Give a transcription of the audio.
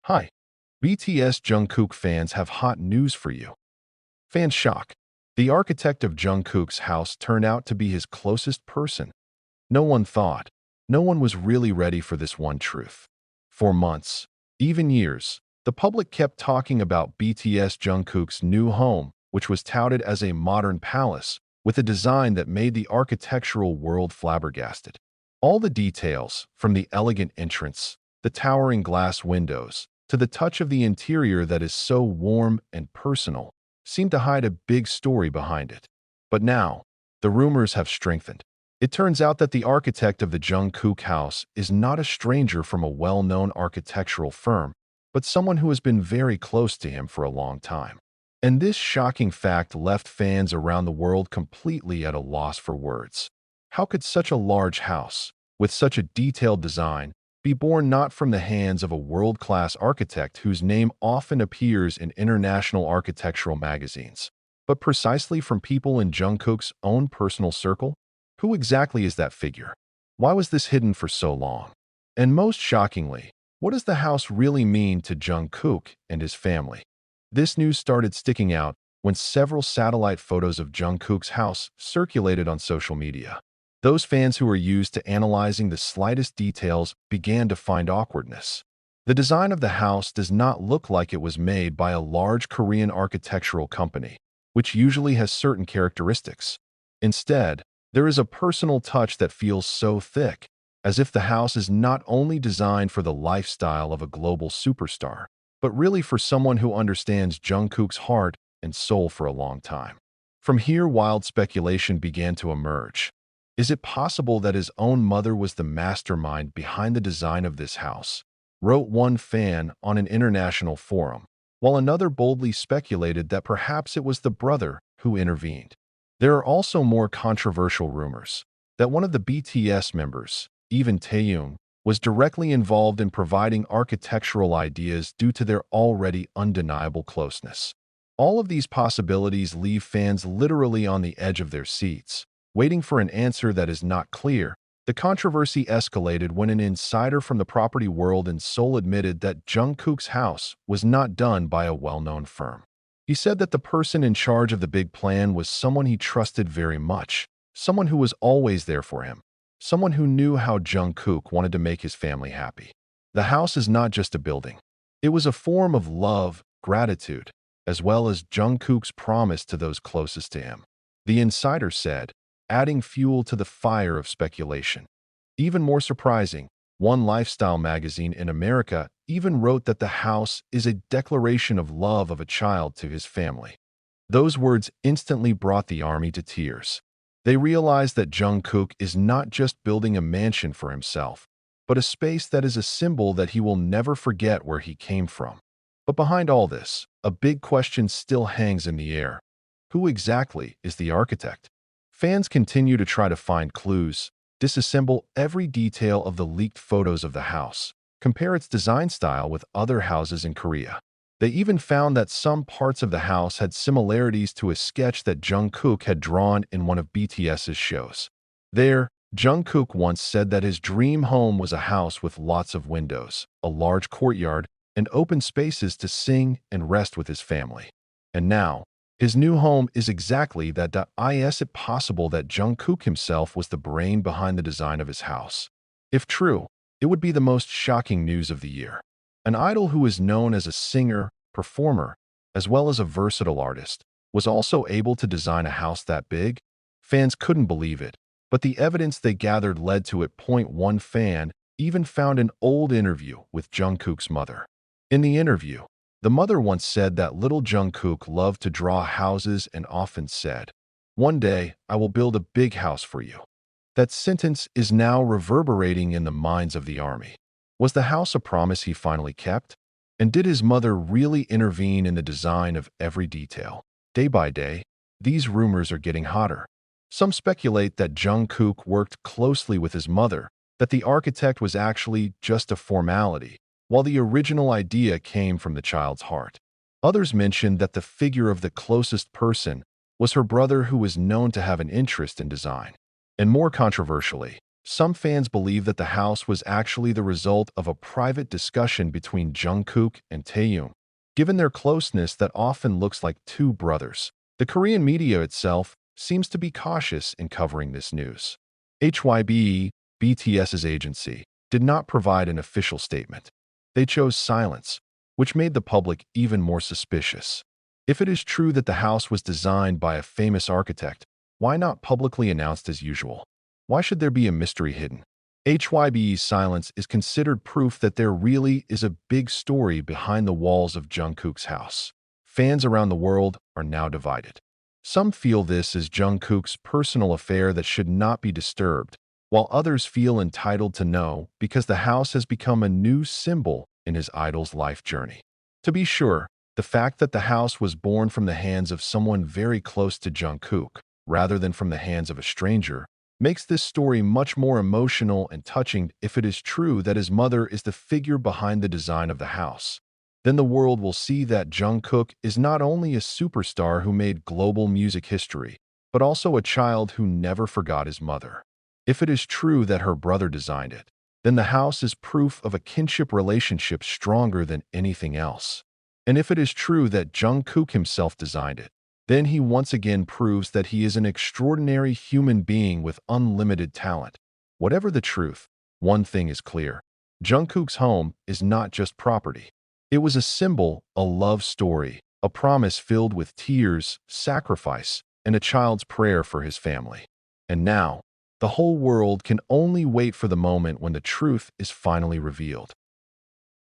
Hi, BTS Jungkook fans have hot news for you. Fans shock. The architect of Jungkook's house turned out to be his closest person. No one thought. No one was really ready for this one truth. For months, even years, the public kept talking about BTS Jungkook's new home, which was touted as a modern palace with a design that made the architectural world flabbergasted. All the details, from the elegant entrance, the towering glass windows, to the touch of the interior that is so warm and personal, seem to hide a big story behind it. But now, the rumors have strengthened. It turns out that the architect of the Jungkook house is not a stranger from a well-known architectural firm, but someone who has been very close to him for a long time. And this shocking fact left fans around the world completely at a loss for words. How could such a large house, with such a detailed design, be born not from the hands of a world-class architect whose name often appears in international architectural magazines, but precisely from people in Jungkook's own personal circle? Who exactly is that figure? Why was this hidden for so long? And most shockingly, what does the house really mean to Jungkook and his family? This news started sticking out when several satellite photos of Jungkook's house circulated on social media. Those fans who are used to analyzing the slightest details began to find awkwardness. The design of the house does not look like it was made by a large Korean architectural company, which usually has certain characteristics. Instead, there is a personal touch that feels so thick, as if the house is not only designed for the lifestyle of a global superstar, but really for someone who understands Jungkook's heart and soul for a long time. From here, wild speculation began to emerge. Is it possible that his own mother was the mastermind behind the design of this house? Wrote one fan on an international forum, while another boldly speculated that perhaps it was the brother who intervened. There are also more controversial rumors that one of the BTS members, even Taehyung, was directly involved in providing architectural ideas due to their already undeniable closeness. All of these possibilities leave fans literally on the edge of their seats, waiting for an answer that is not clear. The controversy escalated when an insider from the property world in Seoul admitted that Jungkook's house was not done by a well-known firm. He said that the person in charge of the big plan was someone he trusted very much, someone who was always there for him, someone who knew how Jungkook wanted to make his family happy. The house is not just a building. It was a form of love, gratitude, as well as Jungkook's promise to those closest to him. The insider said, adding fuel to the fire of speculation. Even more surprising, one lifestyle magazine in America even wrote that the house is a declaration of love of a child to his family. Those words instantly brought the army to tears. They realized that Jungkook is not just building a mansion for himself, but a space that is a symbol that he will never forget where he came from. But behind all this, a big question still hangs in the air. Who exactly is the architect? Fans continue to try to find clues, disassemble every detail of the leaked photos of the house, compare its design style with other houses in Korea. They even found that some parts of the house had similarities to a sketch that Jungkook had drawn in one of BTS's shows. There, Jungkook once said that his dream home was a house with lots of windows, a large courtyard, and open spaces to sing and rest with his family. And now, his new home is exactly that. Is it possible that Jungkook himself was the brain behind the design of his house? If true, it would be the most shocking news of the year. An idol who is known as a singer, performer, as well as a versatile artist, was also able to design a house that big? Fans couldn't believe it, but the evidence they gathered led to it. One fan even found an old interview with Jungkook's mother. In the interview, the mother once said that little Jungkook loved to draw houses and often said, "One day, I will build a big house for you." That sentence is now reverberating in the minds of the army. Was the house a promise he finally kept? And did his mother really intervene in the design of every detail? Day by day, these rumors are getting hotter. Some speculate that Jungkook worked closely with his mother, that the architect was actually just a formality, while the original idea came from the child's heart. Others mention that the figure of the closest person was her brother, who was known to have an interest in design. And more controversially, Some fans believe that the house was actually the result of a private discussion between Jungkook and Taehyung. Given their closeness that often looks like two brothers, the Korean media itself seems to be cautious in covering this news. HYBE, BTS's agency, did not provide an official statement. They chose silence, which made the public even more suspicious. If it is true that the house was designed by a famous architect, why not publicly announced as usual? Why should there be a mystery hidden? HYBE's silence is considered proof that there really is a big story behind the walls of Jungkook's house. Fans around the world are now divided. Some feel this is Jungkook's personal affair that should not be disturbed, while others feel entitled to know because the house has become a new symbol in his idol's life journey. To be sure, the fact that the house was born from the hands of someone very close to Jungkook, rather than from the hands of a stranger, makes this story much more emotional and touching. If it is true that his mother is the figure behind the design of the house, then the world will see that Jungkook is not only a superstar who made global music history, but also a child who never forgot his mother. If it is true that her brother designed it, then the house is proof of a kinship relationship stronger than anything else. And if it is true that Jungkook himself designed it, then he once again proves that he is an extraordinary human being with unlimited talent. Whatever the truth, one thing is clear. Jungkook's home is not just property. It was a symbol, a love story, a promise filled with tears, sacrifice, and a child's prayer for his family. And now, the whole world can only wait for the moment when the truth is finally revealed.